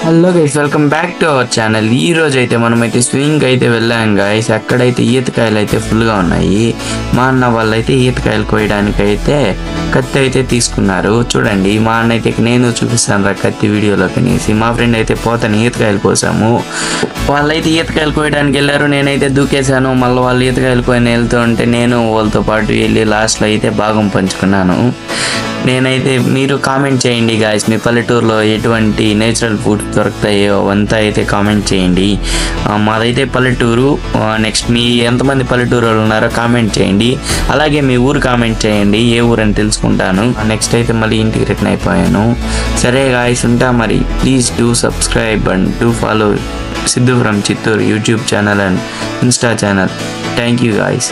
Hello guys, welcome back to our channel. ఈ రోజు అయితే మనమైతే స్వింగ్ అయితే వెళ్ళాం గైస్. అక్కడైతే ఈతకాయలు అయితే ఫుల్గా ఉన్నాయి. మా అన్న వాళ్ళు అయితే ఈతకాయలు కోయడానికి అయితే కత్తి అయితే తీసుకున్నారు. చూడండి, మా అన్న అయితే నేను చూపిస్తాను రా కత్తి వీడియోలో కనేసి. మా ఫ్రెండ్ అయితే పోతాను ఈతకాయలు కోసాము. వాళ్ళైతే ఈతకాయలు కోయడానికి వెళ్ళారు, నేనైతే దూకేశాను. మళ్ళీ వాళ్ళు ఈతకాయలు కోయని వెళ్తూ ఉంటే నేను వాళ్ళతో పాటు వెళ్ళి లాస్ట్లో అయితే భాగం పంచుకున్నాను. నేనైతే మీరు కామెంట్ చేయండి గాయస్, మీ పల్లెటూరులో ఎటువంటి నేచురల్ ఫుడ్ దొరుకుతాయో అవంతా అయితే కామెంట్ చేయండి. మాదైతే పల్లెటూరు. నెక్స్ట్ మీ ఎంతమంది పల్లెటూరు వాళ్ళు ఉన్నారో కామెంట్ చేయండి. అలాగే మీ ఊరు కామెంట్ చేయండి, ఏ ఊరు అని తెలుసుకుంటాను. నెక్స్ట్ అయితే మళ్ళీ ఇంటికి రిటర్న్ అయిపోయాను. సరే గాయస్, ఉంటా మరి. Please do subscribe and do follow Siddhu from Chittoor YouTube channel and Insta channel. Thank you guys.